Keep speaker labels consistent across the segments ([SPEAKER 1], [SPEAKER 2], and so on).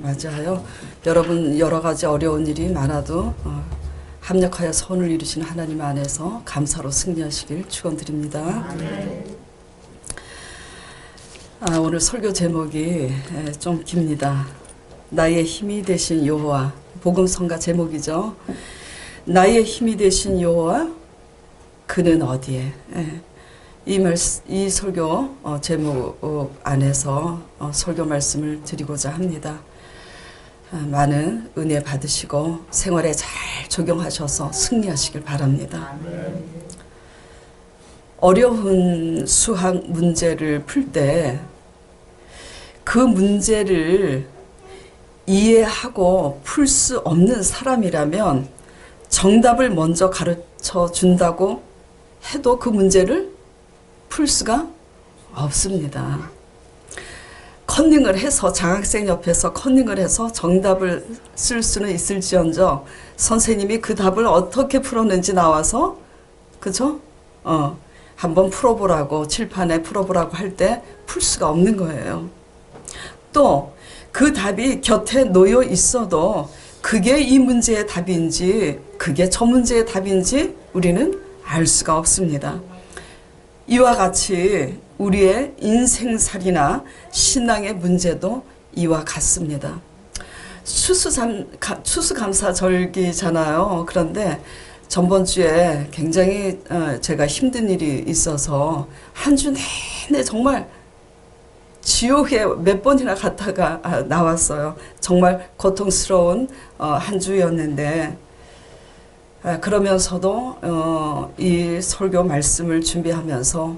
[SPEAKER 1] 맞이하여 여러분 여러 가지 어려운 일이 많아도 합력하여 선을 이루시는 하나님 안에서 감사로 승리하시길 축원드립니다. 오늘 설교 제목이 좀 깁니다. 나의 힘이 되신 여호와. 복음성가 제목이죠. 나의 힘이 되신 여호와 그는 어디에. 이 설교 제목 안에서 설교 말씀을 드리고자 합니다. 많은 은혜 받으시고 생활에 잘 적용하셔서 승리하시길 바랍니다. 어려운 수학 문제를 풀 때 그 문제를 이해하고 풀 수 없는 사람이라면 정답을 먼저 가르쳐 준다고 해도 그 문제를 풀 수가 없습니다. 컨닝을 해서 장학생 옆에서 컨닝을 해서 정답을 쓸 수는 있을지언정 선생님이 그 답을 어떻게 풀었는지 나와서 그죠? 한번 풀어보라고 칠판에 풀어보라고 할 때 풀 수가 없는 거예요. 또 그 답이 곁에 놓여 있어도 그게 이 문제의 답인지 그게 저 문제의 답인지 우리는 알 수가 없습니다. 이와 같이 우리의 인생살이나 신앙의 문제도 이와 같습니다. 추수감사절기잖아요. 그런데 전번 주에 굉장히 제가 힘든 일이 있어서 한 주 내내 정말 지옥에 몇 번이나 갔다가 나왔어요. 정말 고통스러운 한 주였는데 그러면서도 이 설교 말씀을 준비하면서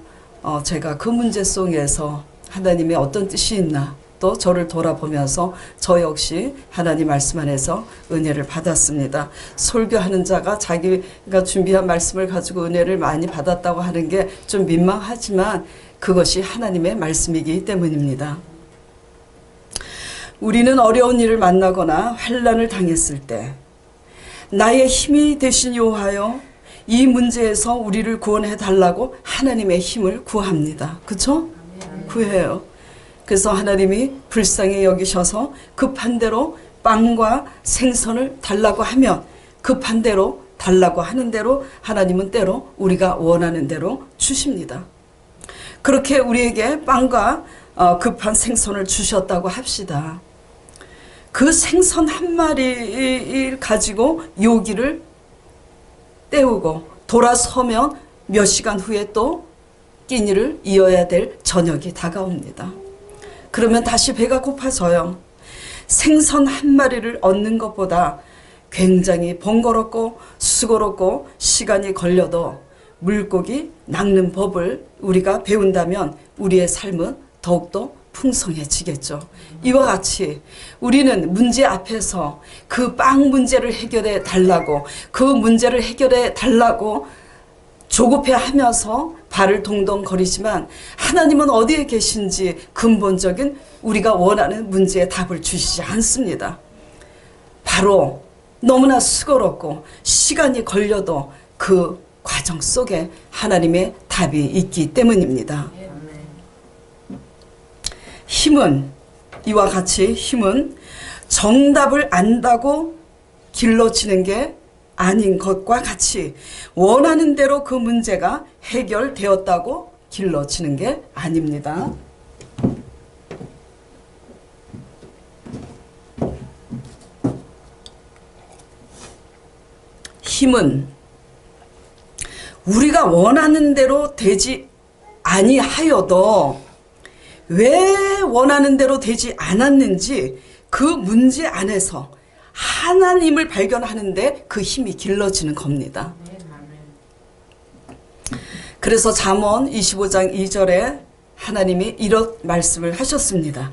[SPEAKER 1] 제가 그 문제 속에서 하나님의 어떤 뜻이 있나 또 저를 돌아보면서 저 역시 하나님 말씀 안에서 은혜를 받았습니다. 설교하는 자가 자기가 준비한 말씀을 가지고 은혜를 많이 받았다고 하는 게 좀 민망하지만 그것이 하나님의 말씀이기 때문입니다. 우리는 어려운 일을 만나거나 환난을 당했을 때 나의 힘이 되신 여호와여 이 문제에서 우리를 구원해 달라고 하나님의 힘을 구합니다. 그렇죠? 구해요. 그래서 하나님이 불쌍히 여기셔서 급한 대로 빵과 생선을 달라고 하면 급한 대로 달라고 하는 대로 하나님은 때로 우리가 원하는 대로 주십니다. 그렇게 우리에게 빵과 급한 생선을 주셨다고 합시다. 그 생선 한 마리를 가지고 요기를 때우고 돌아서면 몇 시간 후에 또 끼니를 이어야 될 저녁이 다가옵니다. 그러면 다시 배가 고파져요. 생선 한 마리를 얻는 것보다 굉장히 번거롭고 수고롭고 시간이 걸려도 물고기 낚는 법을 우리가 배운다면 우리의 삶은 더욱더 풍성해지겠죠. 이와 같이 우리는 문제 앞에서 그 빵 문제를 해결해 달라고 그 문제를 해결해 달라고 조급해하면서 발을 동동 거리지만 하나님은 어디에 계신지 근본적인 우리가 원하는 문제의 답을 주시지 않습니다. 바로 너무나 수고롭고 시간이 걸려도 그 과정 속에 하나님의 답이 있기 때문입니다. 힘은 이와 같이 힘은 정답을 안다고 길러지는 게 아닌 것과 같이 원하는 대로 그 문제가 해결되었다고 길러지는 게 아닙니다. 힘은 우리가 원하는 대로 되지 아니하여도 왜 원하는 대로 되지 않았는지 그 문제 안에서 하나님을 발견하는데 그 힘이 길러지는 겁니다. 그래서 잠언 25장 2절에 하나님이 이런 말씀을 하셨습니다.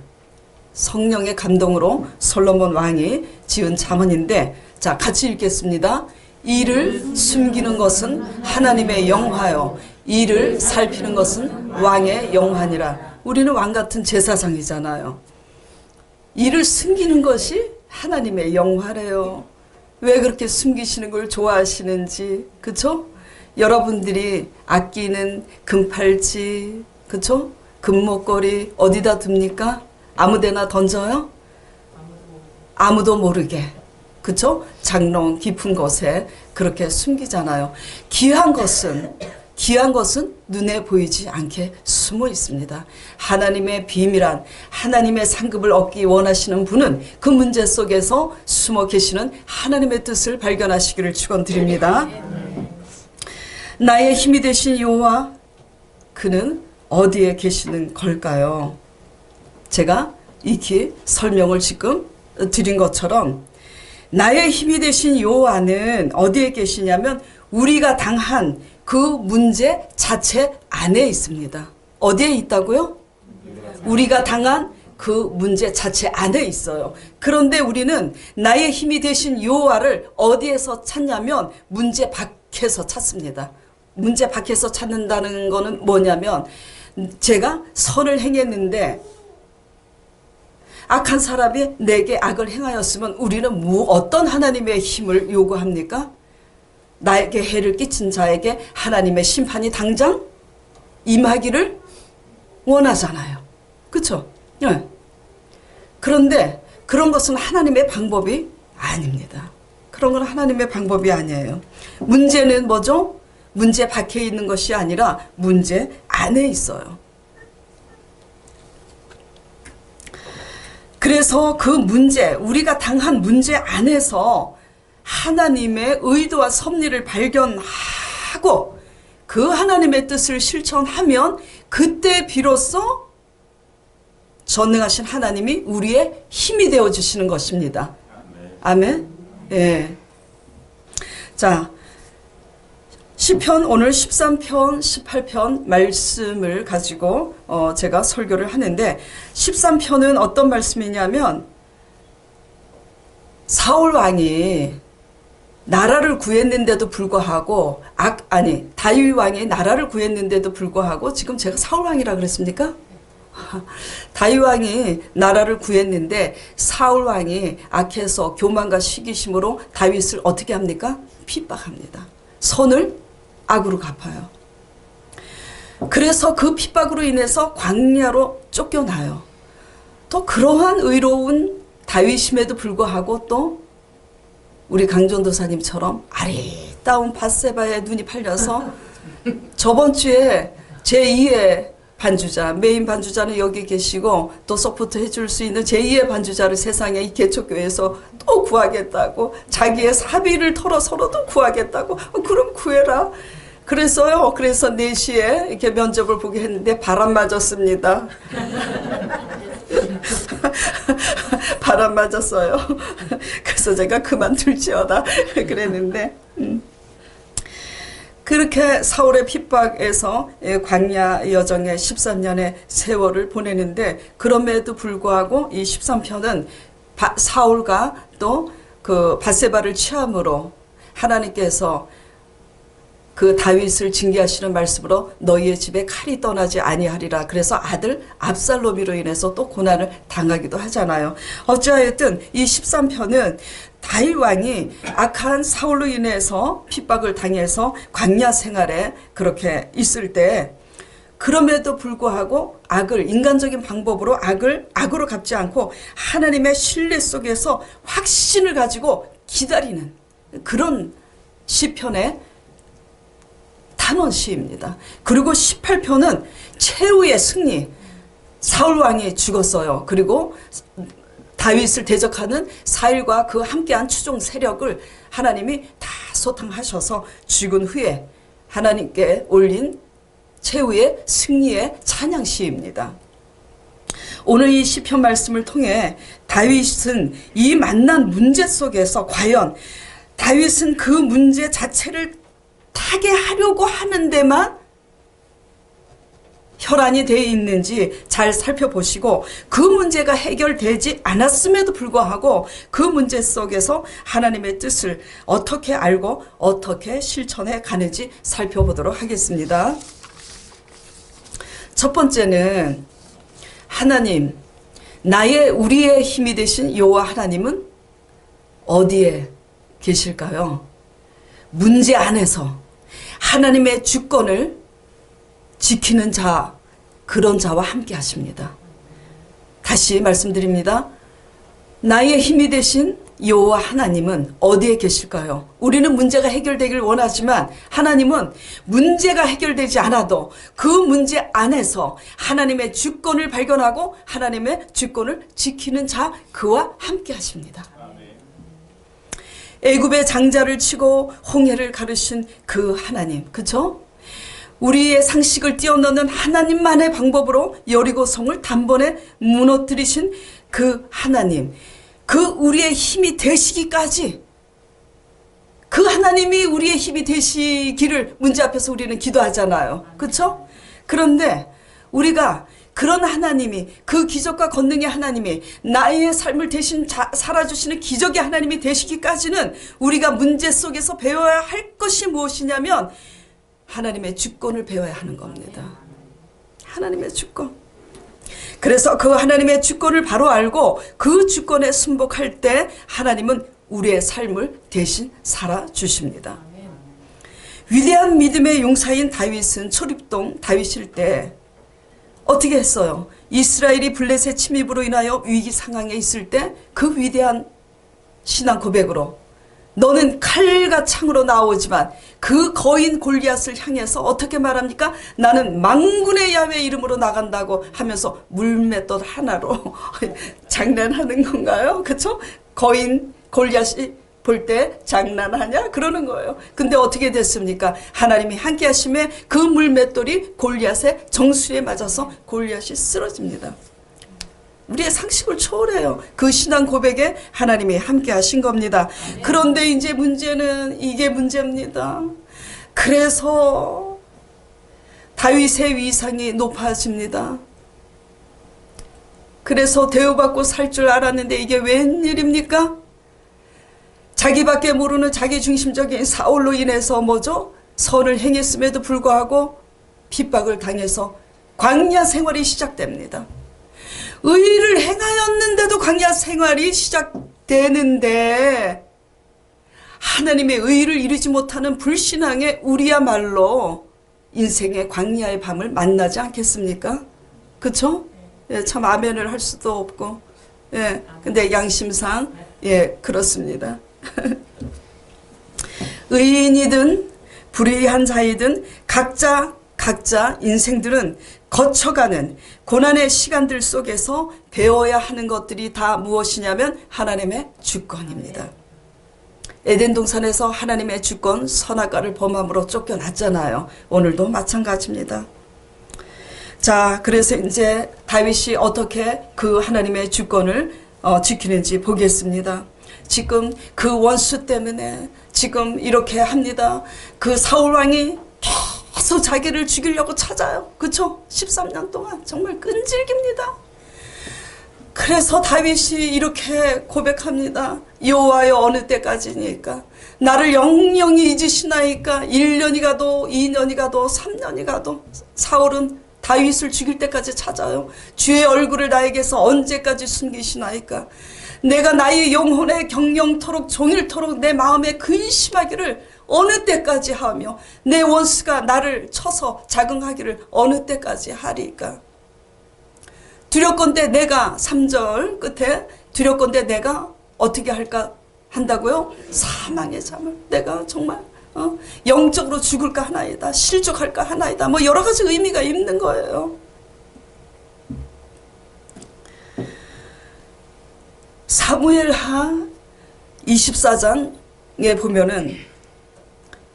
[SPEAKER 1] 성령의 감동으로 솔로몬 왕이 지은 잠언인데 자 같이 읽겠습니다. 이를 숨기는 것은 하나님의 영화요 이를 살피는 것은 왕의 영화니라. 우리는 왕 같은 제사장이잖아요. 이를 숨기는 것이 하나님의 영화래요. 왜 그렇게 숨기시는 걸 좋아하시는지 그쵸? 여러분들이 아끼는 금팔찌 그쵸? 금목걸이 어디다 둡니까? 아무데나 던져요? 아무도 모르게, 그쵸? 장롱 깊은 곳에 그렇게 숨기잖아요. 귀한 것은 눈에 보이지 않게 숨어 있습니다. 하나님의 비밀한 하나님의 상급을 얻기 원하시는 분은 그 문제 속에서 숨어 계시는 하나님의 뜻을 발견하시기를 축원드립니다. 나의 힘이 되신 여호와, 그는 어디에 계시는 걸까요? 제가 익히 설명을 지금 드린 것처럼 나의 힘이 되신 여호와는 어디에 계시냐면 우리가 당한 그 문제 자체 안에 있습니다. 어디에 있다고요? 우리가 당한 그 문제 자체 안에 있어요. 그런데 우리는 나의 힘이 되신 여호와를 어디에서 찾냐면 문제 밖에서 찾습니다. 문제 밖에서 찾는다는 거는 뭐냐면 제가 선을 행했는데 악한 사람이 내게 악을 행하였으면 우리는 어떤 하나님의 힘을 요구합니까? 나에게 해를 끼친 자에게 하나님의 심판이 당장 임하기를 원하잖아요. 그렇죠? 네. 그런데 그런 것은 하나님의 방법이 아닙니다. 그런 건 하나님의 방법이 아니에요. 문제는 뭐죠? 문제 밖에 있는 것이 아니라 문제 안에 있어요. 그래서 그 문제, 우리가 당한 문제 안에서 하나님의 의도와 섭리를 발견하고 그 하나님의 뜻을 실천하면 그때 비로소 전능하신 하나님이 우리의 힘이 되어 주시는 것입니다. 아멘. 예. 자, 시편 오늘 13편, 18편 말씀을 가지고 제가 설교를 하는데 13편은 어떤 말씀이냐면 사울 왕이 나라를 구했는데도 불구하고 다윗 왕이 나라를 구했는데도 불구하고 지금 제가 사울 왕이라 그랬습니까? 다윗 왕이 나라를 구했는데 사울 왕이 악해서 교만과 시기심으로 다윗을 어떻게 합니까? 핍박합니다. 선을 악으로 갚아요. 그래서 그 핍박으로 인해서 광야로 쫓겨나요. 또 그러한 의로운 다윗임에도 불구하고 또 우리 강전도사님처럼 아리따운 밧세바의 눈이 팔려서 저번 주에 제2의 반주자, 메인 반주자는 여기 계시고 또 서포트 해줄 수 있는 제2의 반주자를 세상에 이 개척교회에서 또 구하겠다고 자기의 사비를 털어 서로도 구하겠다고 그럼 구해라. 그래서요. 그래서 4시에 이렇게 면접을 보게 했는데 바람 맞았습니다. 바람 맞았어요. 그래서 제가 그만둘지어다 그랬는데 그렇게 사울의 핍박에서 광야 여정의 13년의 세월을 보내는데 그럼에도 불구하고 이 13편은 사울과 또 그 밧세바를 취함으로 하나님께서 그 다윗을 징계하시는 말씀으로 너희의 집에 칼이 떠나지 아니하리라. 그래서 아들 압살롬으로 인해서 또 고난을 당하기도 하잖아요. 어찌하였든 이 13편은 다윗 왕이 악한 사울로 인해서 핍박을 당해서 광야 생활에 그렇게 있을 때 그럼에도 불구하고 인간적인 방법으로 악으로 갚지 않고 하나님의 신뢰 속에서 확신을 가지고 기다리는 그런 시편의 단원 시입니다. 그리고 18편은 최후의 승리. 사울 왕이 죽었어요. 그리고 다윗을 대적하는 사울과 그 함께한 추종 세력을 하나님이 다 소탕하셔서 죽은 후에 하나님께 올린 최후의 승리의 찬양 시입니다. 오늘 이 시편 말씀을 통해 다윗은 이 만난 문제 속에서 과연 다윗은 그 문제 자체를 타게 하려고 하는 데만 혈안이 되어 있는지 잘 살펴보시고 그 문제가 해결되지 않았음에도 불구하고 그 문제 속에서 하나님의 뜻을 어떻게 알고 어떻게 실천해 가는지 살펴보도록 하겠습니다. 첫 번째는 하나님, 우리의 힘이 되신 여호와 하나님은 어디에 계실까요? 문제 안에서 하나님의 주권을 지키는 자, 그런 자와 함께 하십니다. 다시 말씀드립니다. 나의 힘이 되신 여호와 하나님은 어디에 계실까요? 우리는 문제가 해결되길 원하지만 하나님은 문제가 해결되지 않아도 그 문제 안에서 하나님의 주권을 발견하고 하나님의 주권을 지키는 자, 그와 함께 하십니다. 애굽의 장자를 치고 홍해를 가르신 그 하나님, 그쵸? 우리의 상식을 뛰어넘는 하나님만의 방법으로 여리고성을 단번에 무너뜨리신 그 하나님, 그 우리의 힘이 되시기까지, 그 하나님이 우리의 힘이 되시기를 문제 앞에서 우리는 기도하잖아요. 그렇죠? 그런데 우리가 그런 하나님이, 그 기적과 권능의 하나님이 나의 삶을 대신 살아주시는 기적의 하나님이 되시기까지는 우리가 문제 속에서 배워야 할 것이 무엇이냐면 하나님의 주권을 배워야 하는 겁니다. 하나님의 주권. 그래서 그 하나님의 주권을 바로 알고 그 주권에 순복할 때 하나님은 우리의 삶을 대신 살아주십니다. 위대한 믿음의 용사인 다윗은 초립동 다윗일 때 어떻게 했어요? 이스라엘이 블레셋 침입으로 인하여 위기 상황에 있을 때 그 위대한 신앙 고백으로 너는 칼과 창으로 나오지만 그 거인 골리앗을 향해서 어떻게 말합니까? 나는 만군의 야훼 이름으로 나간다고 하면서 물맷돌 하나로 장난하는 건가요? 그렇죠? 거인 골리앗이 볼 때 장난하냐? 그러는 거예요. 근데 어떻게 됐습니까? 하나님이 함께 하심에 그 물맷돌이 골리앗의 정수리에 맞아서 골리앗이 쓰러집니다. 우리의 상식을 초월해요. 그 신앙 고백에 하나님이 함께 하신 겁니다. 그런데 이제 문제는 이게 문제입니다. 그래서 다윗의 위상이 높아집니다. 그래서 대우받고 살 줄 알았는데 이게 웬일입니까? 자기밖에 모르는 자기중심적인 사울로 인해서 뭐죠? 선을 행했음에도 불구하고 핍박을 당해서 광야 생활이 시작됩니다. 의를 행하였는데도 광야 생활이 시작되는데 하나님의 의를 이루지 못하는 불신앙의 우리야말로 인생의 광야의 밤을 만나지 않겠습니까? 그쵸? 예, 참 아멘을 할 수도 없고, 예, 근데 양심상 예, 그렇습니다. 의인이든 불의한 자이든 각자 인생들은 거쳐가는 고난의 시간들 속에서 배워야 하는 것들이 다 무엇이냐면 하나님의 주권입니다. 에덴 동산에서 하나님의 주권 선악과를 범함으로 쫓겨났잖아요. 오늘도 마찬가지입니다. 자, 그래서 이제 다윗이 어떻게 그 하나님의 주권을 지키는지 보겠습니다. 지금 그 원수 때문에 지금 이렇게 합니다. 그 사울 왕이 계속 자기를 죽이려고 찾아요. 그쵸? 13년 동안 정말 끈질깁니다. 그래서 다윗이 이렇게 고백합니다. 여호와여 어느 때까지니까 나를 영영히 잊으시나이까. 1년이 가도 2년이 가도 3년이 가도. 사울은 다윗을 죽일 때까지 찾아요. 주의 얼굴을 나에게서 언제까지 숨기시나이까. 내가 나의 영혼에 경영토록 종일토록 내 마음에 근심하기를 어느 때까지 하며 내 원수가 나를 쳐서 자긍하기를 어느 때까지 하리까. 두렵건대 내가 3절 끝에 두렵건대 내가 어떻게 할까 한다고요? 사망의 잠을 내가 정말 영적으로 죽을까 하나이다. 실족할까 하나이다. 뭐 여러 가지 의미가 있는 거예요. 사무엘하 24장에 보면은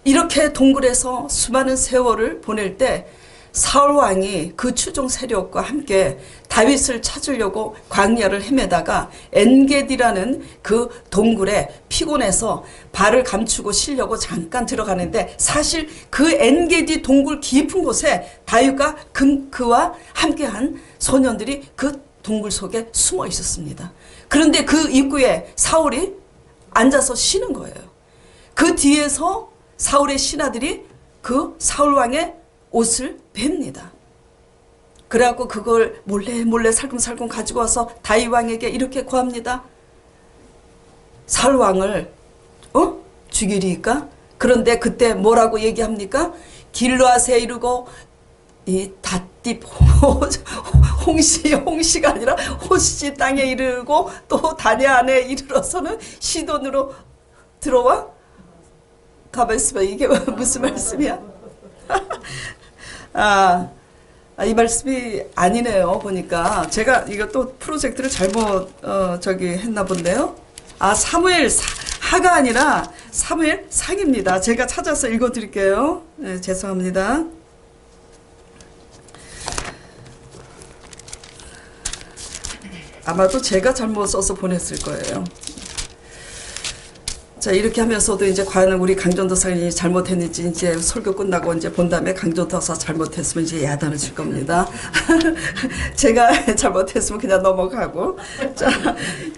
[SPEAKER 1] 이렇게 동굴에서 수많은 세월을 보낼 때 사울 왕이 그 추종 세력과 함께 다윗을 찾으려고 광야를 헤매다가 엔게디라는 그 동굴에 피곤해서 발을 감추고 쉬려고 잠깐 들어가는데 사실 그 엔게디 동굴 깊은 곳에 다윗과 그와 함께한 소년들이 그 동굴 속에 숨어 있었습니다. 그런데 그 입구에 사울이 앉아서 쉬는 거예요. 그 뒤에서 사울의 신하들이 그 사울 왕의 옷을 뱁니다. 그래갖고 그걸 몰래 살금살금 가지고 와서 다윗 왕에게 이렇게 구합니다. 사울 왕을 죽이리까? 그런데 그때 뭐라고 얘기합니까? 길르앗에 이르고 이 닷딥 홍시가 아니라 호시 땅에 이르고 또 다니 안에 이르러서는 시돈으로 들어와? 가만 있어봐. 이게 무슨 말씀이야? 이 말씀이 아니네요. 보니까 제가 이거 또 프로젝트를 잘못 했나 본데요. 사무엘하가 아니라 사무엘상입니다. 제가 찾아서 읽어드릴게요. 네, 죄송합니다. 아마도 제가 잘못 써서 보냈을 거예요. 자, 이렇게 하면서도 이제 과연 우리 강전도사님이 잘못했는지 이제 설교 끝나고 이제 본 다음에 강전도사 잘못했으면 이제 야단을 칠 겁니다. 제가 잘못했으면 그냥 넘어가고. 자,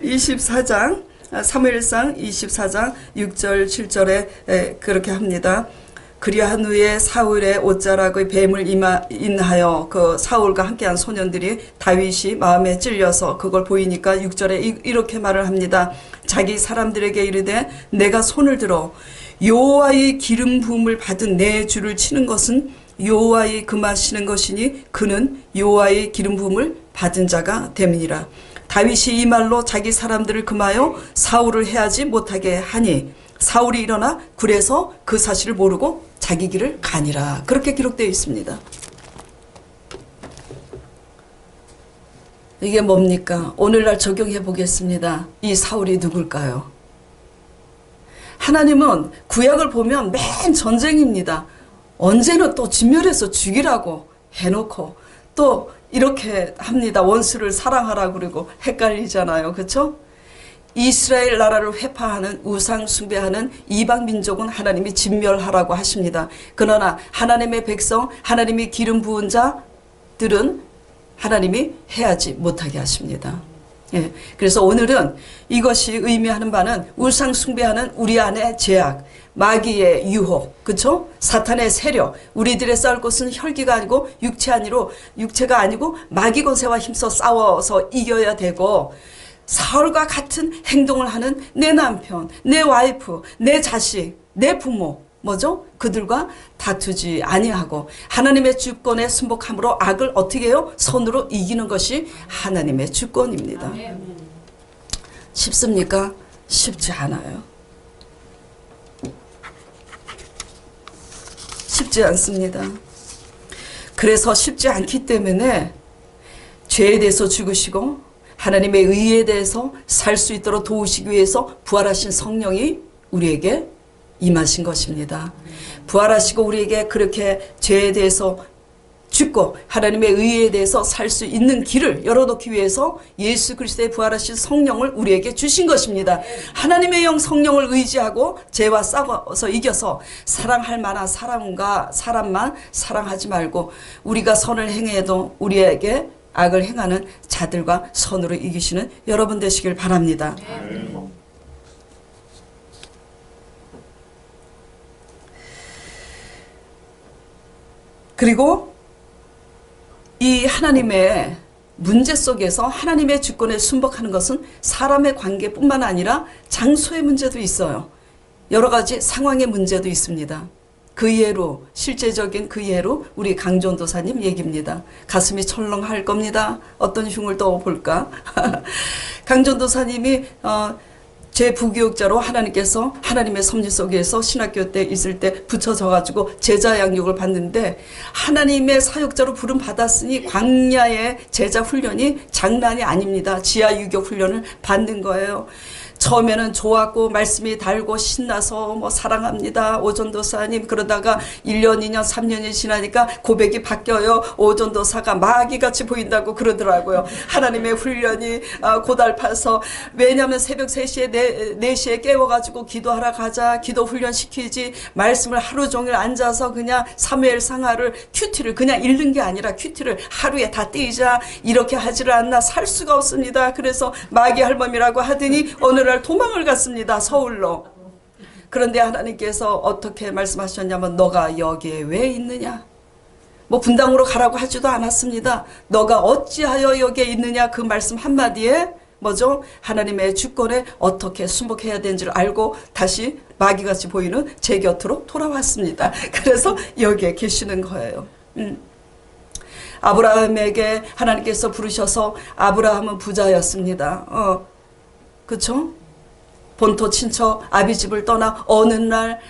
[SPEAKER 1] 24장, 사무엘상 24장 6절, 7절에 그렇게 합니다. 그리한 후에 사울의 옷자락의 뱀을 인하여 그 사울과 함께한 소년들이 다윗이 마음에 찔려서 그걸 보이니까 6절에 이렇게 말을 합니다. 자기 사람들에게 이르되 내가 손을 들어 여호와의 기름 부음을 받은 내 주를 치는 것은 여호와의 금하시는 것이니 그는 여호와의 기름 부음을 받은 자가 됨이니라. 다윗이 이 말로 자기 사람들을 금하여 사울을 해하지 못하게 하니 사울이 일어나 굴에서 그 사실을 모르고 자기 길을 가니라. 그렇게 기록되어 있습니다. 이게 뭡니까? 오늘날 적용해 보겠습니다. 이 사울이 누굴까요? 하나님은 구약을 보면 맨 전쟁입니다. 언제는 또 진멸해서 죽이라고 해놓고 또 이렇게 합니다. 원수를 사랑하라 그러고 헷갈리잖아요. 그렇죠? 이스라엘 나라를 회파하는 우상 숭배하는 이방 민족은 하나님이 진멸하라고 하십니다. 그러나 하나님의 백성, 하나님이 기름 부은 자들은 하나님이 해하지 못하게 하십니다. 예, 그래서 오늘은 이것이 의미하는 바는 우상 숭배하는 우리 안의 죄악, 마귀의 유혹, 그쵸? 사탄의 세력, 우리들의 싸울 것은 혈기가 아니고 육체가 아니고 마귀 권세와 힘써 싸워서 이겨야 되고, 사울과 같은 행동을 하는 내 남편, 내 와이프, 내 자식, 내 부모, 뭐죠? 그들과 다투지 아니하고 하나님의 주권에 순복함으로 악을 어떻게 해요? 선으로 이기는 것이 하나님의 주권입니다. 쉽습니까? 쉽지 않아요. 쉽지 않습니다. 그래서 쉽지 않기 때문에 죄에 대해서 죽으시고 하나님의 의에 대해서 살 수 있도록 도우시기 위해서 부활하신 성령이 우리에게 임하신 것입니다. 부활하시고 우리에게 그렇게 죄에 대해서 죽고 하나님의 의에 대해서 살 수 있는 길을 열어놓기 위해서 예수 그리스도의 부활하신 성령을 우리에게 주신 것입니다. 하나님의 영 성령을 의지하고 죄와 싸워서 이겨서 사랑할 만한 사람만 사랑하지 말고 우리가 선을 행해도 우리에게 악을 행하는 자들과 선으로 이기시는 여러분 되시길 바랍니다. 그리고 이 하나님의 문제 속에서 하나님의 주권에 순복하는 것은 사람의 관계뿐만 아니라 장소의 문제도 있어요. 여러 가지 상황의 문제도 있습니다. 그 예로, 실제적인 그 예로 우리 강전도사님 얘기입니다. 가슴이 철렁할 겁니다. 어떤 흉을 또 볼까? 강전도사님이 제 부교육자로 하나님께서 하나님의 섭리 속에서 신학교 때 있을 때 붙여져가지고 제자 양육을 받는데 하나님의 사역자로 부름 받았으니 광야의 제자 훈련이 장난이 아닙니다. 지하 유교 훈련을 받는 거예요. 처음에는 좋았고 말씀이 달고 신나서 뭐 사랑합니다 오전도사님, 그러다가 1년 2년 3년이 지나니까 고백이 바뀌어요. 오전도사가 마귀같이 보인다고 그러더라고요. 하나님의 훈련이 고달파서, 왜냐하면 새벽 3시에 4시에 깨워가지고 기도하러 가자, 기도 훈련 시키지, 말씀을 하루 종일 앉아서 그냥 사무엘 상하를 큐티를 그냥 읽는 게 아니라 큐티를 하루에 다 떼이자, 이렇게 하지를 않나 살 수가 없습니다. 그래서 마귀 할멈이라고 하더니 어느 날 도망을 갔습니다. 서울로. 그런데 하나님께서 어떻게 말씀하셨냐면 너가 여기에 왜 있느냐, 뭐 분당으로 가라고 하지도 않았습니다. 너가 어찌하여 여기에 있느냐, 그 말씀 한마디에 뭐죠? 하나님의 주권에 어떻게 순복해야 되는지를 알고 다시 마귀같이 보이는 제 곁으로 돌아왔습니다. 그래서 여기에 계시는 거예요. 아브라함에게 하나님께서 부르셔서 아브라함은 부자였습니다. 그쵸? 본토 친척 아비집을 떠나 어느 날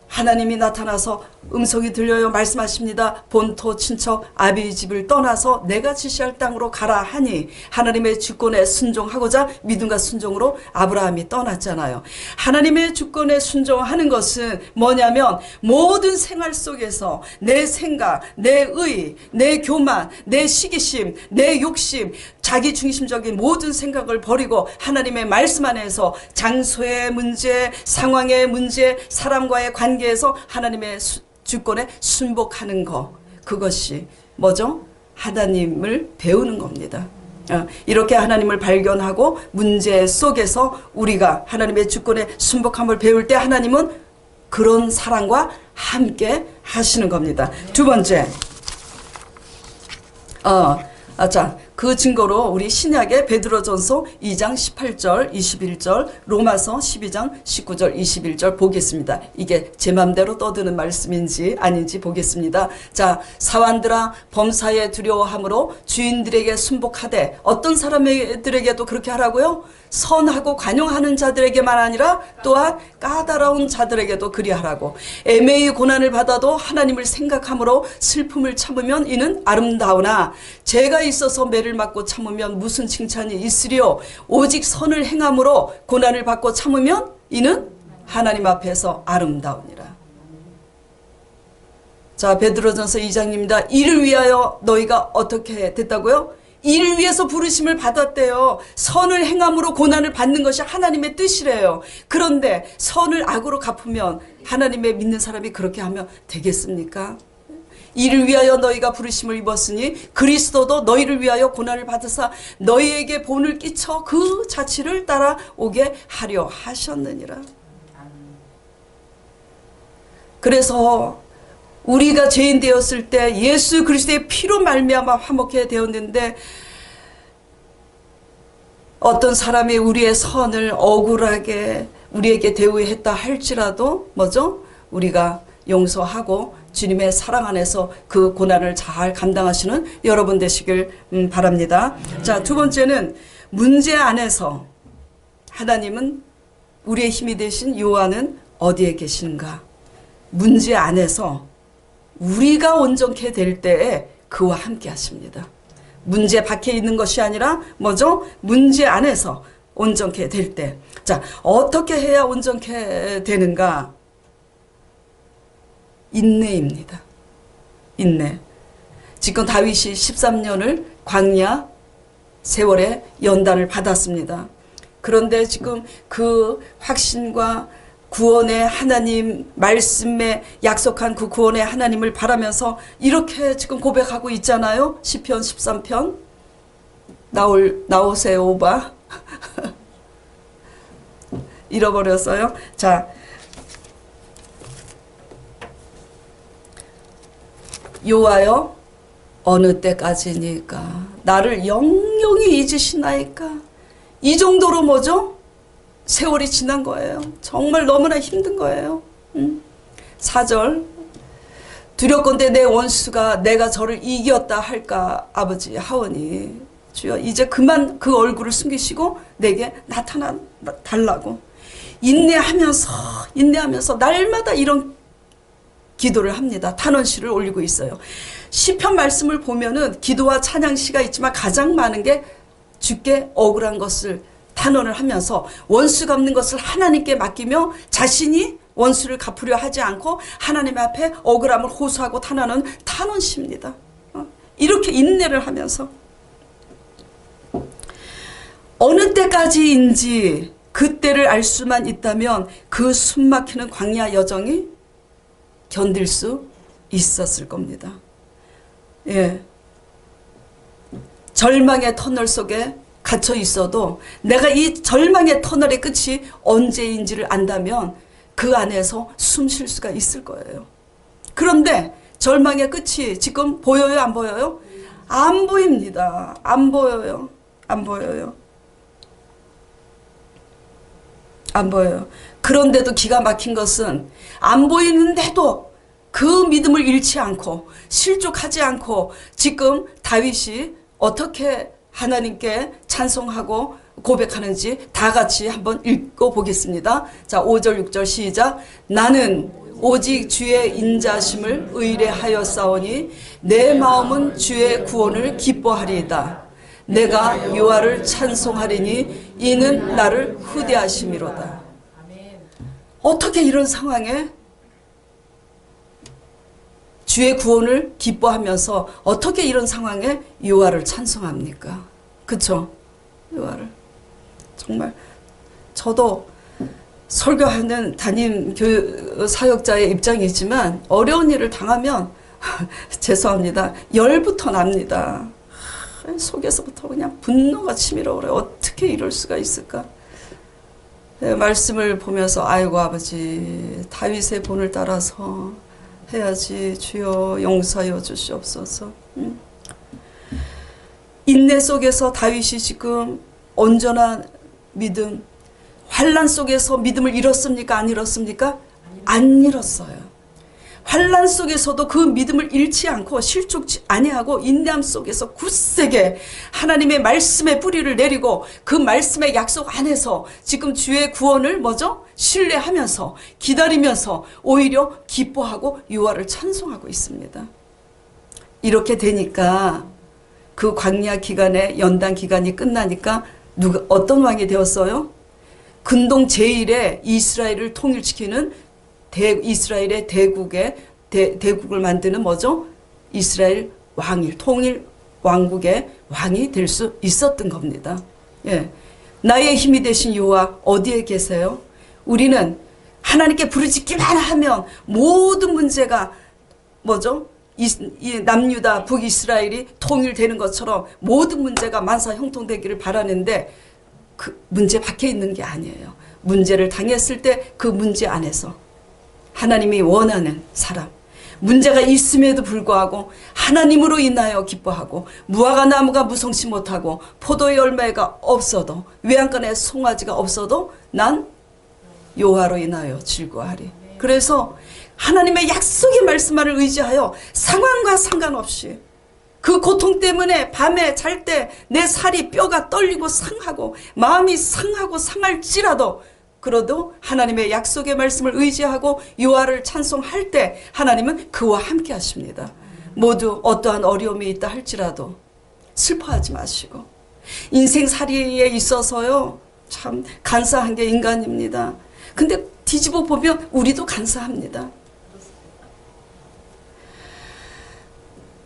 [SPEAKER 1] 하나님이 나타나서 음성이 들려요. 말씀하십니다. 본토 친척 아비집을 떠나서 내가 지시할 땅으로 가라 하니 하나님의 주권에 순종하고자 믿음과 순종으로 아브라함이 떠났잖아요. 하나님의 주권에 순종하는 것은 뭐냐면 모든 생활 속에서 내 생각, 내 의, 내 교만, 내 시기심, 내 욕심, 자기 중심적인 모든 생각을 버리고 하나님의 말씀 안에서 장소의 문제, 상황의 문제, 사람과의 관계에서 하나님의 주권에 순복하는 거, 그것이 뭐죠? 하나님을 배우는 겁니다. 이렇게 하나님을 발견하고 문제 속에서 우리가 하나님의 주권에 순복함을 배울 때 하나님은 그런 사랑과 함께 하시는 겁니다. 두 번째, 자, 그 증거로 우리 신약의 베드로전서 2장 18절 21절 로마서 12장 19절 21절 보겠습니다. 이게 제 맘대로 떠드는 말씀인지 아닌지 보겠습니다. 자, 사환들아 범사에 두려워함으로 주인들에게 순복하되 어떤 사람들에게도 그렇게 하라고요? 선하고 관용하는 자들에게만 아니라 또한 까다로운 자들에게도 그리하라고. 애매히 고난을 받아도 하나님을 생각함으로 슬픔을 참으면 이는 아름다우나 죄가 있어서 매를 맞고 참으면 무슨 칭찬이 있으리요. 오직 선을 행함으로 고난을 받고 참으면 이는 하나님 앞에서 아름다우니라. 자, 베드로전서 2장입니다. 이를 위하여 너희가 어떻게 됐다고요? 이를 위해서 부르심을 받았대요. 선을 행함으로 고난을 받는 것이 하나님의 뜻이래요. 그런데 선을 악으로 갚으면 하나님의 믿는 사람이 그렇게 하면 되겠습니까? 이를 위하여 너희가 부르심을 입었으니 그리스도도 너희를 위하여 고난을 받으사 너희에게 본을 끼쳐 그 자취를 따라오게 하려 하셨느니라. 그래서 우리가 죄인 되었을 때 예수 그리스도의 피로 말미암아 화목해 되었는데 어떤 사람이 우리의 선을 억울하게 우리에게 대우했다 할지라도 뭐죠? 우리가 용서하고 주님의 사랑 안에서 그 고난을 잘 감당하시는 여러분 되시길 바랍니다. 자, 두 번째는 문제 안에서 하나님은 우리의 힘이 되신 여호와는 어디에 계신가? 문제 안에서 우리가 온전케 될 때에 그와 함께 하십니다. 문제 밖에 있는 것이 아니라 뭐죠? 문제 안에서 온전케 될 때. 자, 어떻게 해야 온전케 되는가? 인내입니다. 인내. 지금 다윗이 13년을 광야 세월에 연단을 받았습니다. 그런데 지금 그 확신과 구원의 하나님 말씀에 약속한 그 구원의 하나님을 바라면서 이렇게 지금 고백하고 있잖아요. 시편 13편 나오세요 오바. 잃어버렸어요. 자, 여호와여 어느 때까지니까 나를 영영히 잊으시나이까. 이 정도로 뭐죠? 세월이 지난 거예요. 정말 너무나 힘든 거예요. 4절 두렵건대 내 원수가 내가 저를 이겼다 할까 아버지 하오니 주여 이제 그만 그 얼굴을 숨기시고 내게 나타나 달라고. 인내하면서 날마다 이런 기도를 합니다. 탄원시를 올리고 있어요. 시편 말씀을 보면은 기도와 찬양시가 있지만 가장 많은 게 주께 억울한 것을 탄원을 하면서 원수 갚는 것을 하나님께 맡기며 자신이 원수를 갚으려 하지 않고 하나님 앞에 억울함을 호소하고 탄원하는 탄원시입니다. 이렇게 인내를 하면서 어느 때까지인지 그때를 알 수만 있다면 그 숨막히는 광야 여정이 견딜 수 있었을 겁니다. 예. 절망의 터널 속에 갇혀 있어도 내가 이 절망의 터널의 끝이 언제인지를 안다면 그 안에서 숨 쉴 수가 있을 거예요. 그런데 절망의 끝이 지금 보여요? 안 보여요? 안 보입니다. 안 보여요. 안 보여요. 안 보여요. 그런데도 기가 막힌 것은 안 보이는데도 그 그 믿음을 잃지 않고 실족하지 않고 지금 다윗이 어떻게 하나님께 찬송하고 고백하는지 다 같이 한번 읽어보겠습니다. 자, 5절 6절 시작. 나는 오직 주의 인자심을 의뢰하였사오니 내 마음은 주의 구원을 기뻐하리이다. 내가 여호와를 찬송하리니 이는 나를 후대하심이로다. 어떻게 이런 상황에 주의 구원을 기뻐하면서 어떻게 이런 상황에 여호와를 찬송합니까? 그쵸? 여호와를 정말 저도 설교하는 담임 사역자의 입장이지만 어려운 일을 당하면 죄송합니다. 열부터 납니다. 속에서부터 그냥 분노가 치밀어 오래. 어떻게 이럴 수가 있을까? 말씀을 보면서 아이고 아버지 다윗의 본을 따라서 해야지 주여 용서하여 주시옵소서. 인내 속에서 다윗이 지금 온전한 믿음, 환난 속에서 믿음을 잃었습니까? 안 잃었습니까? 안 잃었어요. 환난 속에서도 그 믿음을 잃지 않고 실족지 아니하고 인내함 속에서 굳세게 하나님의 말씀의 뿌리를 내리고 그 말씀의 약속 안에서 지금 주의 구원을 뭐죠? 신뢰하면서 기다리면서 오히려 기뻐하고 여호와를 찬송하고 있습니다. 이렇게 되니까 그 광야 기간에 연단 기간이 끝나니까 어떤 왕이 되었어요? 근동 제1의 이스라엘을 통일시키는 이스라엘의 대국을 만드는 뭐죠? 이스라엘 왕일, 통일 왕국의 왕이 될 수 있었던 겁니다. 예. 나의 힘이 되신 여호와 어디에 계세요? 우리는 하나님께 부르짖기만 하면 모든 문제가 뭐죠? 이 남유다 북이스라엘이 통일되는 것처럼 모든 문제가 만사 형통되기를 바라는데 그 문제 밖에 있는 게 아니에요. 문제를 당했을 때 그 문제 안에서 하나님이 원하는 사람, 문제가 있음에도 불구하고 하나님으로 인하여 기뻐하고 무화과 나무가 무성치 못하고 포도의 열매가 없어도 외양간에 송아지가 없어도 난 여호와로 인하여 즐거워하리. 그래서 하나님의 약속의 말씀만을 의지하여 상황과 상관없이 그 고통 때문에 밤에 잘 때 내 살이 뼈가 떨리고 상하고 마음이 상하고 상할지라도 그래도 하나님의 약속의 말씀을 의지하고 여호와를 찬송할 때 하나님은 그와 함께 하십니다. 모두 어떠한 어려움이 있다 할지라도 슬퍼하지 마시고 인생살이에 있어서요 참 간사한 게 인간입니다. 근데 뒤집어 보면 우리도 간사합니다.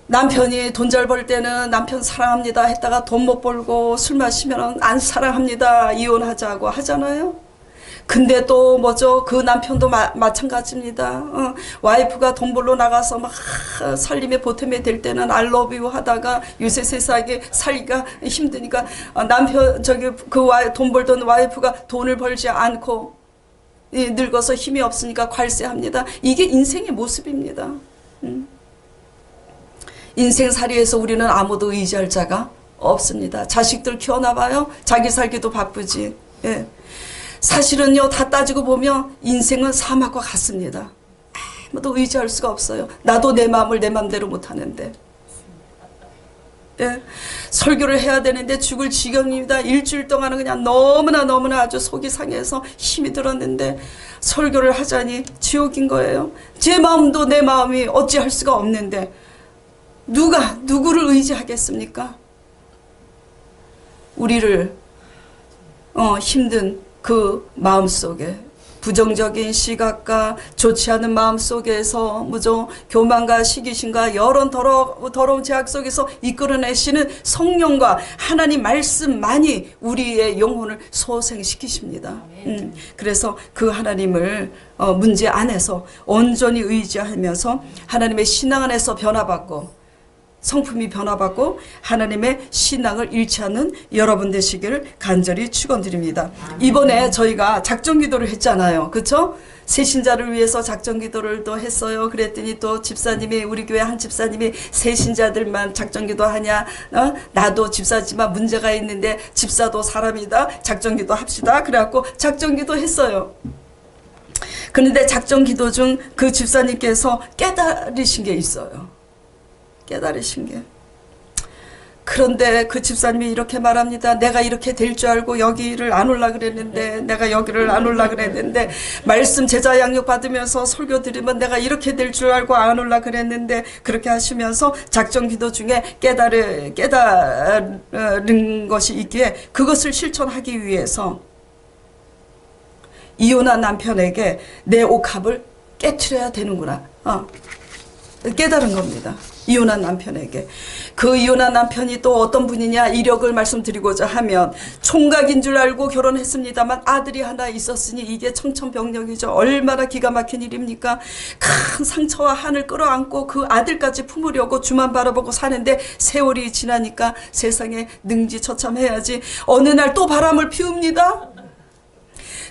[SPEAKER 1] 남편이 돈 잘 벌 때는 남편 사랑합니다 했다가 돈 못 벌고 술 마시면 안 사랑합니다 이혼하자고 하잖아요. 근데 또 뭐죠? 그 남편도 마찬가지입니다. 와이프가 돈 벌러 나가서 막 살림의 보탬이 될 때는 I love you 하다가 요새 세상에 살기가 힘드니까 남편 돈 벌던 와이프가 돈을 벌지 않고 늙어서 힘이 없으니까 괄세합니다. 이게 인생의 모습입니다. 인생살이에서 우리는 아무도 의지할 자가 없습니다. 자식들 키워나봐요. 자기 살기도 바쁘지. 예. 사실은요 다 따지고 보면 인생은 사막과 같습니다. 아무도 의지할 수가 없어요. 나도 내 마음을 내 마음대로 못하는데 예. 설교를 해야 되는데 죽을 지경입니다. 일주일 동안은 그냥 너무나 아주 속이 상해서 힘이 들었는데 설교를 하자니 지옥인 거예요. 제 마음도 내 마음이 어찌할 수가 없는데 누구를 의지하겠습니까? 우리를 힘든 그 마음속에 부정적인 시각과 좋지 않은 마음속에서 무조 교만과 시기심과 여러 더러운 제약 속에서 이끌어내시는 성령과 하나님 말씀만이 우리의 영혼을 소생시키십니다. 그래서 그 하나님을 문제 안에서 온전히 의지하면서 하나님의 신앙 안에서 변화받고 성품이 변화받고 하나님의 신앙을 잃지 않는 여러분 되시기를 간절히 축원드립니다. 이번에 저희가 작정기도를 했잖아요. 그렇죠? 새신자를 위해서 작정기도를 또 했어요. 그랬더니 또 집사님이 우리 교회 한 집사님이 새신자들만 작정기도 하냐? 나도 집사지만 문제가 있는데 집사도 사람이다. 작정기도 합시다. 그래갖고 작정기도 했어요. 그런데 작정 기도 중 그 집사님께서 깨달으신 게 있어요. 깨달으신 게. 그런데 그 집사님이 이렇게 말합니다. 내가 이렇게 될 줄 알고 여기를 안 올라 그랬는데, 내가 여기를 안 올라 그랬는데, 말씀 제자 양육 받으면서 설교 드리면 내가 이렇게 될 줄 알고 안 올라 그랬는데, 그렇게 하시면서 작정 기도 중에 깨달은 것이 있기에 그것을 실천하기 위해서 이혼한 남편에게 내 옥합을 깨트려야 되는구나. 깨달은 겁니다. 이혼한 남편에게. 그 이혼한 남편이 또 어떤 분이냐, 이력을 말씀드리고자 하면 총각인 줄 알고 결혼했습니다만 아들이 하나 있었으니 이게 청천벽력이죠. 얼마나 기가 막힌 일입니까? 큰 상처와 한을 끌어안고 그 아들까지 품으려고 주만 바라보고 사는데 세월이 지나니까 세상에 능지처참해야지 어느 날 또 바람을 피웁니다.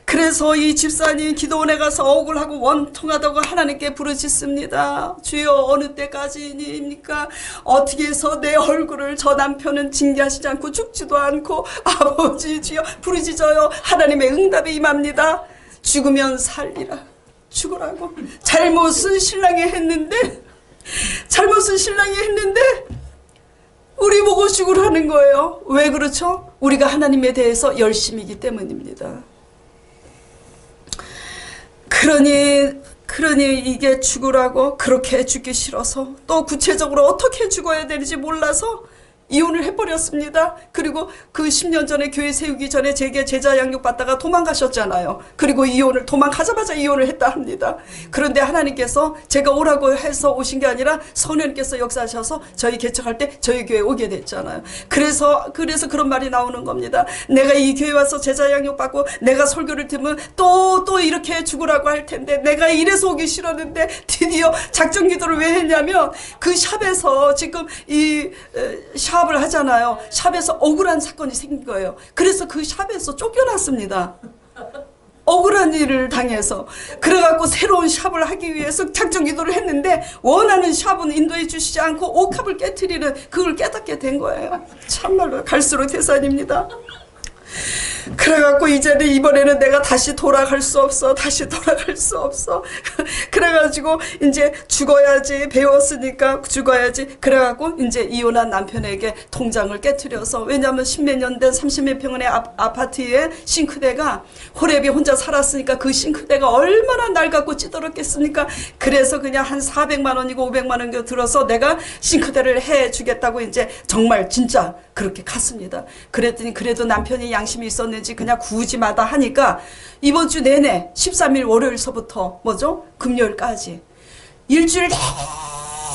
[SPEAKER 1] 그래서 이 집사님 기도원에 가서 억울하고 원통하다고 하나님께 부르짖습니다. 주여, 어느 때까지입니까? 어떻게 해서 내 얼굴을 저 남편은 징계하시지 않고 죽지도 않고, 아버지 주여 부르짖어요. 하나님의 응답이 임합니다. 죽으면 살리라. 죽으라고. 잘못은 신랑이 했는데 우리 보고 죽으라는 거예요. 왜 그렇죠? 우리가 하나님에 대해서 열심이기 때문입니다. 그러니 이게 죽으라고, 그렇게 죽기 싫어서, 또 구체적으로 어떻게 죽어야 되는지 몰라서 이혼을 해버렸습니다. 그리고 그 10년 전에 교회 세우기 전에 제게 제자 양육 받다가 도망가셨잖아요. 그리고 도망가자마자 이혼을 했다 합니다. 그런데 하나님께서 제가 오라고 해서 오신 게 아니라 성령님께서 역사하셔서 저희 개척할 때 저희 교회에 오게 됐잖아요. 그래서 그런 말이 나오는 겁니다. 내가 이 교회 와서 제자 양육 받고 내가 설교를 들으면 또 이렇게 죽으라고 할 텐데, 내가 이래서 오기 싫었는데 드디어 작정 기도를 왜 했냐면, 그 샵에서 지금 이 샵을 하잖아요. 샵에서 억울한 사건이 생긴 거예요. 그래서 그 샵에서 쫓겨났습니다. 억울한 일을 당해서. 그래갖고 새로운 샵을 하기 위해서 작정 기도를 했는데 원하는 샵은 인도해 주시지 않고 옥합을 깨트리는, 그걸 깨닫게 된 거예요. 참말로 갈수록 태산입니다. 그래갖고 이번에는 내가 다시 돌아갈 수 없어. 그래가지고 이제 죽어야지, 배웠으니까 죽어야지. 그래갖고 이제 이혼한 남편에게 통장을 깨트려서, 왜냐하면 10몇 년 된 30몇 평의 아파트에 싱크대가, 호랩이 혼자 살았으니까 그 싱크대가 얼마나 낡았고 찌들었겠습니까? 그래서 그냥 한 400만 원이고 500만 원 들어서 내가 싱크대를 해주겠다고 이제 정말 진짜 그렇게 갔습니다. 그랬더니 그래도 남편이 양심이 있었는지 그냥 굳이 마다 하니까 이번 주 내내 13일 월요일서부터 금요일까지 일주일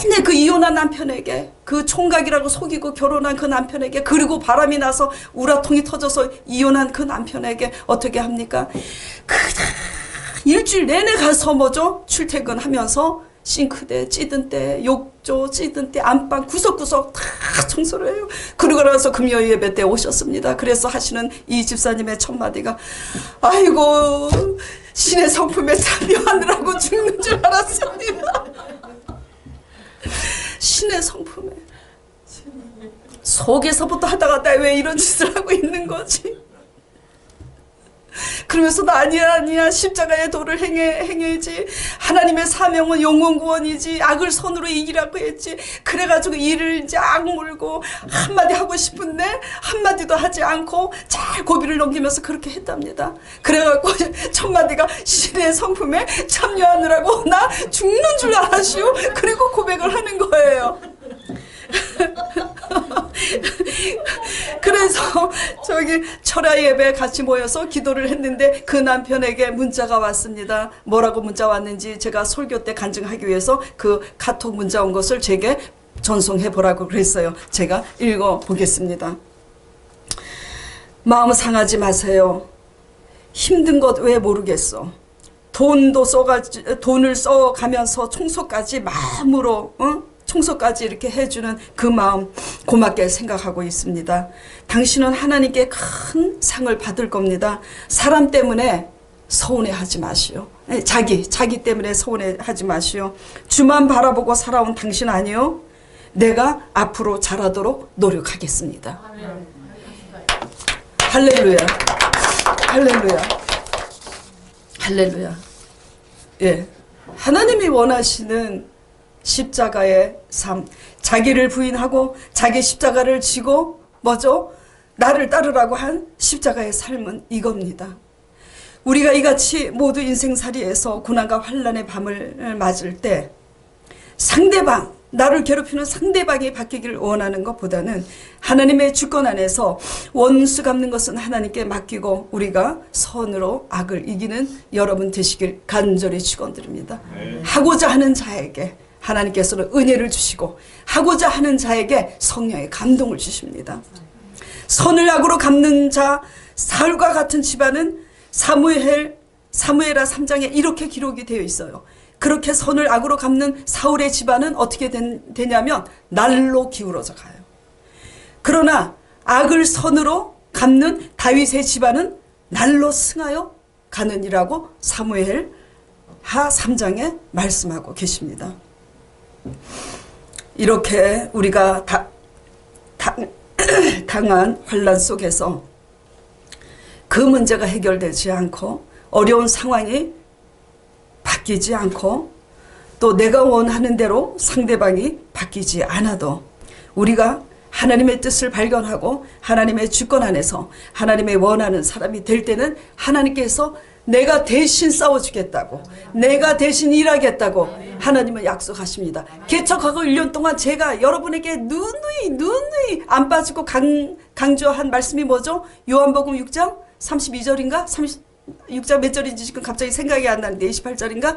[SPEAKER 1] 내내 그 이혼한 남편에게, 그 총각이라고 속이고 결혼한 그 남편에게, 그리고 바람이 나서 우라통이 터져서 이혼한 그 남편에게 어떻게 합니까? 그냥 일주일 내내 가서 출퇴근하면서 싱크대 찌든 때, 욕조 찌든 때, 안방 구석구석 다 청소를 해요. 그러고 나서 금요일 예배 때 오셨습니다. 그래서 하시는 이 집사님의 첫 마디가, 아이고 신의 성품에 참여하느라고 죽는 줄 알았습니다. 신의 성품에. 속에서부터 하다가 나 왜 이런 짓을 하고 있는 거지? 그러면서 아니야 십자가의 도를 행해야지. 하나님의 사명은 영원 구원이지. 악을 선으로 이기라고 했지. 그래가지고 이를 이제 악물고 한마디 하고 싶은데 한마디도 하지 않고 잘 고비를 넘기면서 그렇게 했답니다. 그래갖고 첫 마디가, 신의 성품에 참여하느라고 나 죽는 줄 알았슈. 그리고 고백을 하는 거예요. 그래서 철야 예배 같이 모여서 기도를 했는데 그 남편에게 문자가 왔습니다. 뭐라고 문자 왔는지 제가 설교 때 간증하기 위해서 그 카톡 문자 온 것을 제게 전송해 보라고 그랬어요. 제가 읽어 보겠습니다. 마음 상하지 마세요. 힘든 것 왜 모르겠어. 돈을 써가면서 청소까지 마음으로 청소까지 이렇게 해주는 그 마음 고맙게 생각하고 있습니다. 당신은 하나님께 큰 상을 받을 겁니다. 사람 때문에 서운해하지 마시오. 자기 때문에 서운해하지 마시오. 주만 바라보고 살아온 당신 아니요? 내가 앞으로 잘하도록 노력하겠습니다. 할렐루야. 할렐루야. 할렐루야. 예, 하나님이 원하시는 십자가의 삶, 자기를 부인하고 자기 십자가를 지고 뭐죠? 나를 따르라고 한 십자가의 삶은 이겁니다. 우리가 이같이 모두 인생살이에서 고난과 환난의 밤을 맞을 때 상대방, 나를 괴롭히는 상대방이 바뀌기를 원하는 것보다는 하나님의 주권 안에서 원수 갚는 것은 하나님께 맡기고 우리가 선으로 악을 이기는 여러분 되시길 간절히 축원드립니다. 하고자 하는 자에게 하나님께서는 은혜를 주시고 하고자 하는 자에게 성령의 감동을 주십니다. 선을 악으로 갚는 자 사울과 같은 집안은 사무엘하 3장에 이렇게 기록이 되어 있어요. 그렇게 선을 악으로 갚는 사울의 집안은 어떻게 되냐면 날로 기울어져 가요. 그러나 악을 선으로 갚는 다윗의 집안은 날로 승하여 가느니라고 사무엘하 3장에 말씀하고 계십니다. 이렇게 우리가 당한 환난 속에서 그 문제가 해결되지 않고 어려운 상황이 바뀌지 않고 또 내가 원하는 대로 상대방이 바뀌지 않아도 우리가 하나님의 뜻을 발견하고 하나님의 주권 안에서 하나님의 원하는 사람이 될 때는 하나님께서 내가 대신 싸워주겠다고 내가 대신 일하겠다고 하나님은 약속하십니다. 개척하고 1년 동안 제가 여러분에게 누누이 안 빠지고 강조한 말씀이 뭐죠? 요한복음 6장 32절인가? 36장 몇 절인지 지금 갑자기 생각이 안 나는데 28절인가?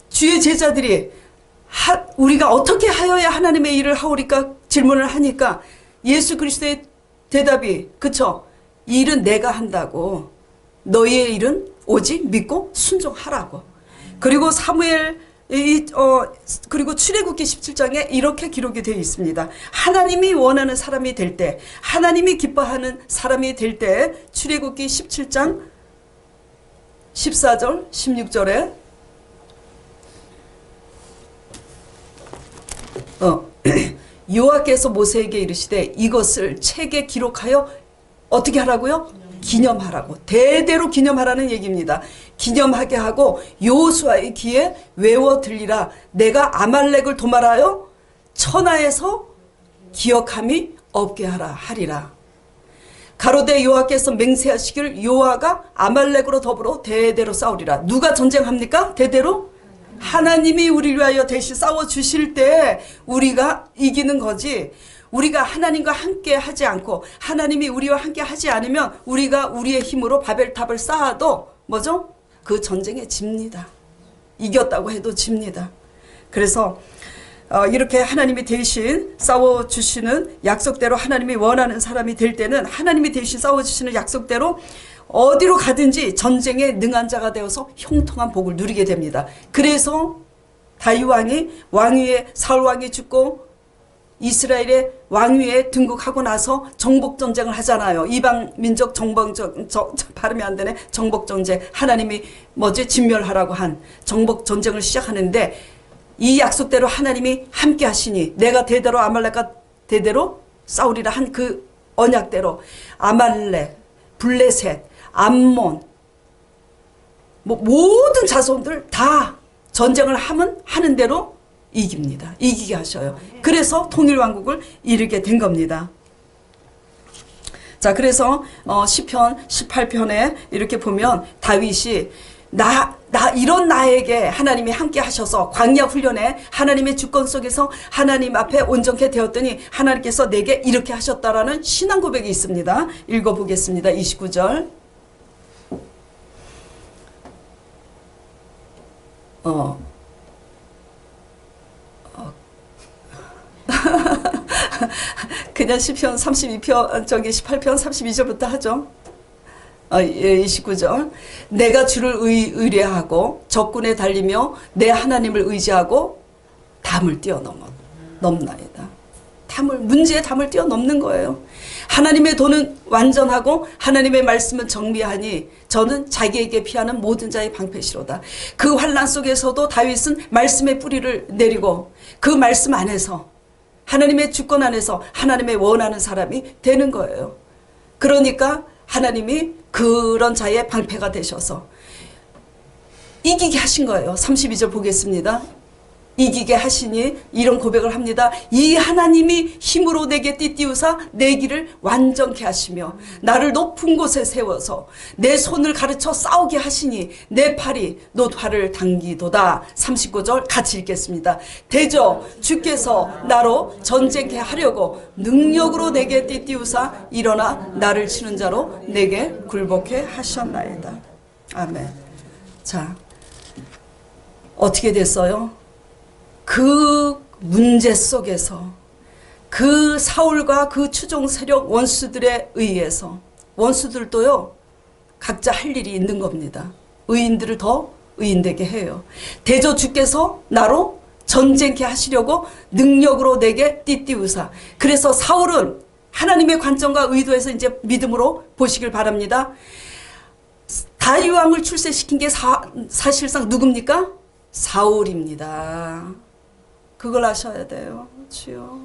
[SPEAKER 1] 주의 제자들이 우리가 어떻게 하여야 하나님의 일을 하오리까 질문을 하니까 예수 그리스도의 대답이 그쵸? 일은 내가 한다고 너희의 일은 오직 믿고 순종하라고. 그리고 그리고 출애굽기 17장에 이렇게 기록이 되어 있습니다. 하나님이 원하는 사람이 될 때, 하나님이 기뻐하는 사람이 될 때 출애굽기 17장 14절 16절에 여호와께서 모세에게 이르시되 이것을 책에 기록하여 어떻게 하라고요? 기념하라고. 대대로 기념하라는 얘기입니다. 기념하게 하고 여호수아의 귀에 외워 들리라. 내가 아말렉을 도말하여 천하에서 기억함이 없게 하리라. 가로되 여호와께서 맹세하시기를 여호와가 아말렉으로 더불어 대대로 싸우리라. 누가 전쟁합니까? 대대로? 하나님이 우리를 위하여 대신 싸워주실 때 우리가 이기는 거지. 우리가 하나님과 함께 하지 않고 하나님이 우리와 함께 하지 않으면 우리가 우리의 힘으로 바벨탑을 쌓아도 뭐죠? 그 전쟁에 집니다. 이겼다고 해도 집니다. 그래서 이렇게 하나님이 대신 싸워주시는 약속대로 하나님이 원하는 사람이 될 때는 하나님이 대신 싸워주시는 약속대로 어디로 가든지 전쟁에 능한 자가 되어서 형통한 복을 누리게 됩니다. 그래서 다윗왕이 왕위에 사울왕이 죽고 이스라엘의 왕위에 등극하고 나서 정복전쟁을 하잖아요. 이방 민족 발음이 안 되네. 정복전쟁. 하나님이 진멸하라고 한 정복전쟁을 시작하는데 이 약속대로 하나님이 함께 하시니 내가 대대로 아말렉과 대대로 싸우리라 한 그 언약대로 아말렉, 블레셋, 암몬 모든 자손들 다 전쟁을 하는 대로 이깁니다. 이기게 하셔요. 그래서 통일왕국을 이루게 된 겁니다. 자, 그래서 시편 18편에 이렇게 보면 다윗이 이런 나에게 하나님이 함께 하셔서 광야 훈련에 하나님의 주권 속에서 하나님 앞에 온전케 되었더니 하나님께서 내게 이렇게 하셨다라는 신앙 고백이 있습니다. 읽어보겠습니다. 29절. 그냥 시편 32편 18편 32절부터 하죠. 29절. 내가 주를 의뢰하고 적군에 달리며 내 하나님을 의지하고 담을 뛰어넘나이다. 문제의 담을 뛰어넘는 거예요. 하나님의 도는 완전하고 하나님의 말씀은 정비하니 저는 자기에게 피하는 모든 자의 방패시로다. 그 환난 속에서도 다윗은 말씀의 뿌리를 내리고 그 말씀 안에서 하나님의 주권 안에서 하나님의 원하는 사람이 되는 거예요. 그러니까 하나님이 그런 자의 방패가 되셔서 이기게 하신 거예요. 32절 보겠습니다. 이기게 하시니 이런 고백을 합니다. 이 하나님이 힘으로 내게 띠띠우사 내 길을 완전케 하시며 나를 높은 곳에 세워서 내 손을 가르쳐 싸우게 하시니 내 팔이 노팔을 당기도다. 39절 같이 읽겠습니다. 대저 주께서 나로 전쟁케 하려고 능력으로 내게 띠띠우사 일어나 나를 치는 자로 내게 굴복케 하셨나이다. 아멘. 자, 어떻게 됐어요? 그 문제 속에서 그 사울과 그 추종 세력 원수들에 의해서, 원수들도요 각자 할 일이 있는 겁니다. 의인들을 더 의인되게 해요. 대저 주께서 나로 전쟁케 하시려고 능력으로 내게 띠띠우사. 그래서 사울은 하나님의 관점과 의도에서 이제 믿음으로 보시길 바랍니다. 다윗 왕을 출세시킨 게 사실상 누굽니까? 사울입니다. 그걸 아셔야 돼요. 주여.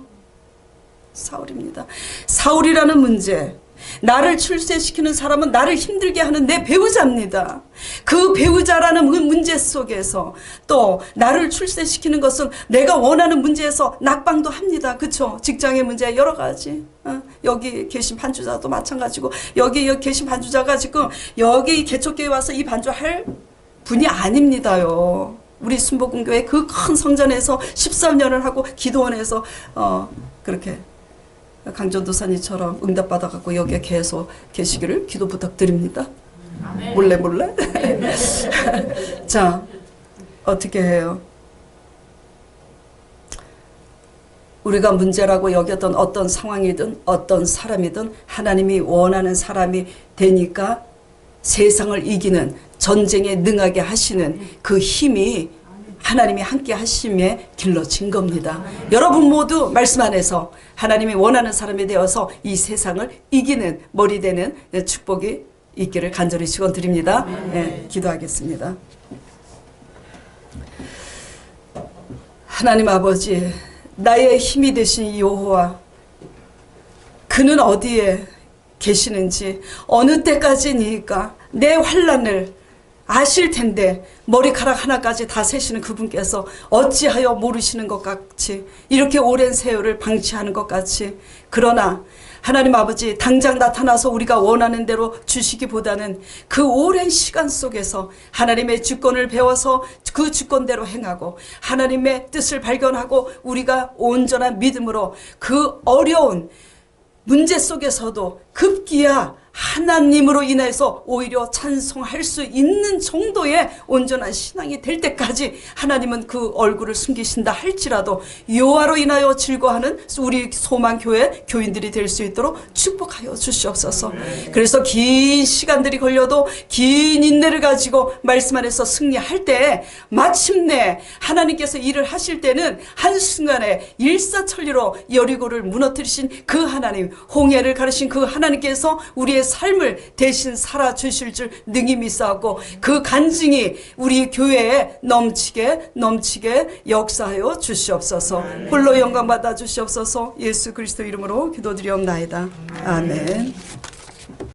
[SPEAKER 1] 사울입니다. 사울이라는 문제. 나를 출세시키는 사람은 나를 힘들게 하는 내 배우자입니다. 그 배우자라는 문제 속에서 또 나를 출세시키는 것은 내가 원하는 문제에서 낙방도 합니다. 그렇죠? 직장의 문제 여러 가지. 여기 계신 반주자도 마찬가지고 여기 계신 반주자가 지금 여기 개척교회 와서 이 반주할 분이 아닙니다요. 우리 순복음교회 그 큰 성전에서 13년을 하고 기도원에서 그렇게 강전도사님처럼 응답받아갖고 여기에 계속 계시기를 기도 부탁드립니다. 아멘. 몰래. 자, 어떻게 해요? 우리가 문제라고 여겼던 어떤 상황이든 어떤 사람이든 하나님이 원하는 사람이 되니까 세상을 이기는 전쟁에 능하게 하시는 그 힘이 하나님이 함께 하심에 길러진 겁니다. 여러분 모두 말씀 안에서 하나님이 원하는 사람이 되어서 이 세상을 이기는 머리 되는 축복이 있기를 간절히 축원드립니다. 네, 기도하겠습니다. 하나님 아버지, 나의 힘이 되신 여호와, 그는 어디에 계시는지 어느 때까지니까 내 환난을 아실 텐데 머리카락 하나까지 다 세시는 그분께서 어찌하여 모르시는 것 같이, 이렇게 오랜 세월을 방치하는 것 같이. 그러나 하나님 아버지, 당장 나타나서 우리가 원하는 대로 주시기보다는 그 오랜 시간 속에서 하나님의 주권을 배워서 그 주권대로 행하고 하나님의 뜻을 발견하고 우리가 온전한 믿음으로 그 어려운 문제 속에서도 급기야 하나님으로 인해서 오히려 찬송할 수 있는 정도의 온전한 신앙이 될 때까지 하나님은 그 얼굴을 숨기신다 할지라도 여호와로 인하여 즐거워하는 우리 소망교회 교인들이 될 수 있도록 축복하여 주시옵소서. 그래서 긴 시간들이 걸려도 긴 인내를 가지고 말씀 안에서 승리할 때 마침내 하나님께서 일을 하실 때는 한순간에 일사천리로 여리고를 무너뜨리신 그 하나님, 홍해를 가르신 그 하나님께서 우리의 삶을 대신 살아주실 줄 능히 믿사오고 그 간증이 우리 교회에 넘치게 역사하여 주시옵소서. 홀로 영광 받아 주시옵소서. 예수 그리스도 이름으로 기도드리옵나이다. 아멘.